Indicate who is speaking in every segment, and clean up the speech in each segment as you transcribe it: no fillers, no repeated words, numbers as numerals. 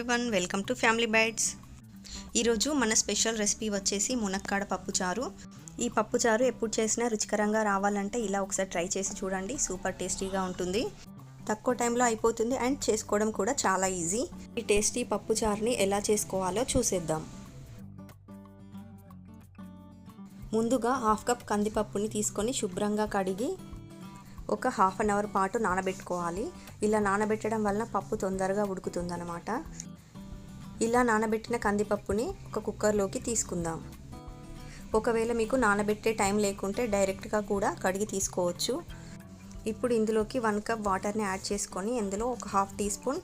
Speaker 1: Everyone, welcome to family bytes. ఈరోజు మన special recipe వచ్చేసి మునక్కాడ పప్పుచారు. ఈ పప్పుచారు ఎప్పుడు చేసినా రుచికరంగా రావాలంటే ఇలా ఒకసారి ట్రై చేసి చూడండి. సూపర్ టేస్టీగా ఉంటుంది, తక్కువ టైంలో అయిపోతుంది అండ్ చేసుకోవడం కూడా చాలా ఈజీ. ఈ టేస్టీ పప్పుచారుని ఎలా చేసుకోవాలో చూసేద్దాం. ముందుగా హాఫ్ కప్ కందిపప్పుని తీసుకొని శుభ్రంగా కడిగి ఒక హాఫ్ అన్ అవర్ పాటు నానబెట్టుకోవాలి. ఇలా నానబెట్టడం వలన పప్పు తొందరగా ఉడుకుతుందన్నమాట. ఇలా నానబెట్టిన కందిపప్పుని ఒక కుక్కర్లోకి తీసుకుందాం. ఒకవేళ మీకు నానబెట్టే టైం లేకుంటే డైరెక్ట్గా కూడా కడిగి తీసుకోవచ్చు. ఇప్పుడు ఇందులోకి 1 కప్ వాటర్ని యాడ్ చేసుకొని ఇందులో ఒక హాఫ్ టీ స్పూన్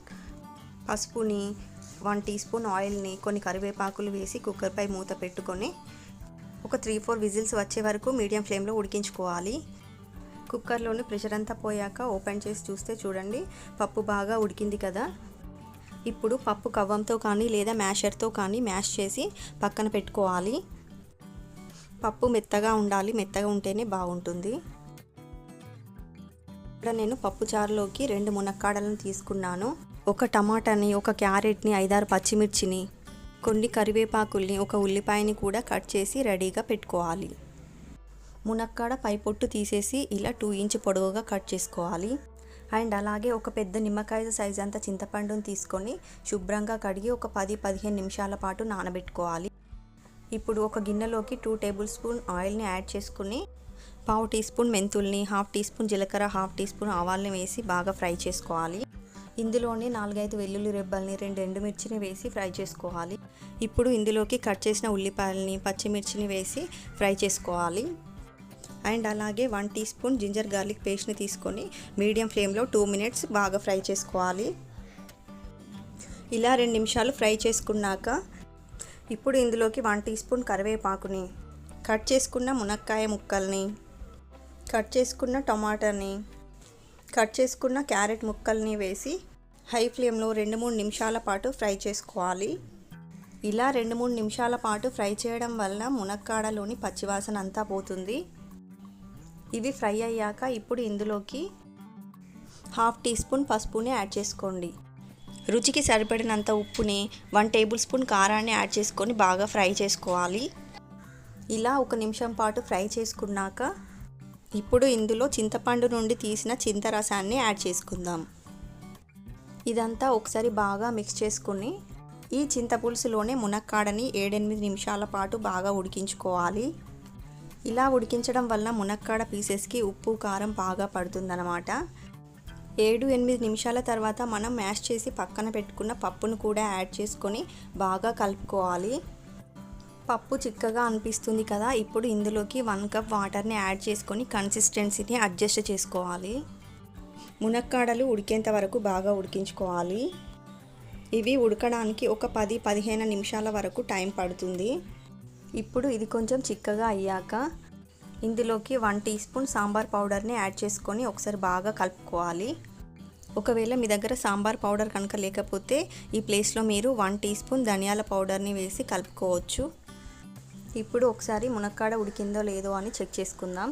Speaker 1: పసుపుని, 1 టీ స్పూన్ ఆయిల్ని, కొన్ని కరివేపాకులు వేసి కుక్కర్పై మూత పెట్టుకొని ఒక 3-4 విజిల్స్ వచ్చే వరకు మీడియం ఫ్లేమ్లో ఉడికించుకోవాలి. కుక్కర్లోని ప్రెషర్ అంతా పోయాక ఓపెన్ చేసి చూస్తే చూడండి, పప్పు బాగా ఉడికింది కదా. ఇప్పుడు పప్పు కవ్వంతో కానీ లేదా మ్యాషర్తో కానీ మ్యాష్ చేసి పక్కన పెట్టుకోవాలి. పప్పు మెత్తగా ఉండాలి, మెత్తగా ఉంటేనే బాగుంటుంది. ఇక్కడ నేను పప్పు చారులోకి 2 మునక్కాడలను తీసుకున్నాను. ఒక టమాటాని, ఒక క్యారెట్ని, 5-6 పచ్చిమిర్చిని, కొన్ని కరివేపాకుల్ని, ఒక ఉల్లిపాయని కూడా కట్ చేసి రెడీగా పెట్టుకోవాలి. మునక్కాడ పై పొట్టు తీసేసి ఇలా 2 ఇంచ్ పొడవుగా కట్ చేసుకోవాలి. అండ్ అలాగే ఒక పెద్ద నిమ్మకాయ సైజ్ అంత చింతపండుని తీసుకొని శుభ్రంగా కడిగి ఒక 10-15 నిమిషాల పాటు నానబెట్టుకోవాలి. ఇప్పుడు ఒక గిన్నెలోకి 2 టేబుల్ స్పూన్ ఆయిల్ని యాడ్ చేసుకుని 1/2 టీ స్పూన్ మెంతుల్ని, 1/2 టీ స్పూన్ జీలకర్ర, 1/2 టీ స్పూన్ ఆవాల్ని వేసి బాగా ఫ్రై చేసుకోవాలి. ఇందులోనే 4-5 వెల్లుల్లి రెబ్బల్ని, 2 ఎండుమిర్చిని వేసి ఫ్రై చేసుకోవాలి. ఇప్పుడు ఇందులోకి కట్ చేసిన ఉల్లిపాయల్ని, పచ్చిమిర్చిని వేసి ఫ్రై చేసుకోవాలి. అండ్ అలాగే 1 టీ స్పూన్ జింజర్ గార్లిక్ పేస్ట్ని తీసుకొని మీడియం ఫ్లేమ్లో 2 మినిట్స్ బాగా ఫ్రై చేసుకోవాలి. ఇలా 2 నిమిషాలు ఫ్రై చేసుకున్నాక ఇప్పుడు ఇందులోకి 1 టీ స్పూన్ కరివేపాకుని, కట్ చేసుకున్న మునక్కాయ ముక్కల్ని, కట్ చేసుకున్న టమాటాని, కట్ చేసుకున్న క్యారెట్ ముక్కల్ని వేసి హై ఫ్లేమ్లో 2-3 నిమిషాల పాటు ఫ్రై చేసుకోవాలి. ఇలా 2-3 నిమిషాల పాటు ఫ్రై చేయడం వల్ల మునక్కాడలోని పచ్చివాసన అంతా పోతుంది. ఇవి ఫ్రై అయ్యాక ఇప్పుడు ఇందులోకి 1/2 టీ స్పూన్ పసుపుని యాడ్ చేసుకోండి. రుచికి సరిపడినంత ఉప్పుని, 1 టేబుల్ స్పూన్ కారాన్ని యాడ్ చేసుకొని బాగా ఫ్రై చేసుకోవాలి. ఇలా 1 నిమిషం పాటు ఫ్రై చేసుకున్నాక ఇప్పుడు ఇందులో చింతపండు నుండి తీసిన చింతరసాన్ని యాడ్ చేసుకుందాం. ఇదంతా ఒకసారి బాగా మిక్స్ చేసుకుని ఈ చింతపులుసులోనే మునక్కాడని 7-8 నిమిషాల పాటు బాగా ఉడికించుకోవాలి. ఇలా ఉడికించడం వల్ల మునక్కాడ పీసెస్కి ఉప్పు, కారం బాగా పడుతుందన్నమాట. 7-8 నిమిషాల తర్వాత మనం మ్యాష్ చేసి పక్కన పెట్టుకున్న పప్పును కూడా యాడ్ చేసుకొని బాగా కలుపుకోవాలి. పప్పు చిక్కగా అనిపిస్తుంది కదా, ఇప్పుడు ఇందులోకి 1 కప్ వాటర్ని యాడ్ చేసుకొని కన్సిస్టెన్సీని అడ్జస్ట్ చేసుకోవాలి. మునక్కాడలు ఉడికేంత వరకు బాగా ఉడికించుకోవాలి. ఇవి ఉడకడానికి ఒక 10-15 నిమిషాల వరకు టైం పడుతుంది. ఇప్పుడు ఇది కొంచెం చిక్కగా అయ్యాక ఇందులోకి 1 టీ స్పూన్ సాంబార్ పౌడర్ని యాడ్ చేసుకొని ఒకసారి బాగా కలుపుకోవాలి. ఒకవేళ మీ దగ్గర సాంబార్ పౌడర్ కనుక లేకపోతే ఈ ప్లేస్లో మీరు 1 టీ స్పూన్ ధనియాల పౌడర్ని వేసి కలుపుకోవచ్చు. ఇప్పుడు ఒకసారి మునక్కాడ ఉడికిందో లేదో అని చెక్ చేసుకుందాం.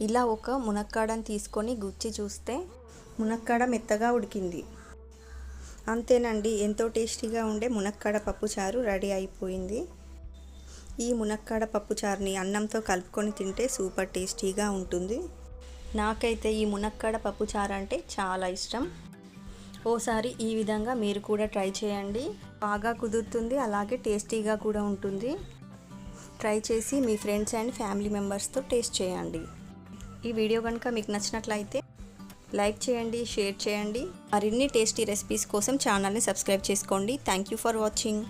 Speaker 1: ఇలా ఒక మునక్కాడని తీసుకొని గుచ్చి చూస్తే మునక్కాడ మెత్తగా ఉడికింది. అంతేనండి, ఎంతో టేస్టీగా ఉండే మునక్కాడ పప్పుచారు రెడీ అయిపోయింది. ఈ మునక్కాడ పప్పుచారుని అన్నంతో కలుపుకొని తింటే సూపర్ టేస్టీగా ఉంటుంది. నాకైతే ఈ మునక్కాడ పప్పుచారు అంటే చాలా ఇష్టం. ఓసారి ఈ విధంగా మీరు కూడా ట్రై చేయండి, బాగా కుదురుతుంది, అలాగే టేస్టీగా కూడా ఉంటుంది. ట్రై చేసి మీ ఫ్రెండ్స్ అండ్ ఫ్యామిలీ మెంబర్స్తో టేస్ట్ చేయండి. ఈ వీడియో కనుక మీకు నచ్చినట్లయితే లైక్ చేయండి, షేర్ చేయండి. మరిన్ని టేస్టీ రెసిపీస్ కోసం ఛానల్ని సబ్స్క్రైబ్ చేసుకోండి. Thank you for watching.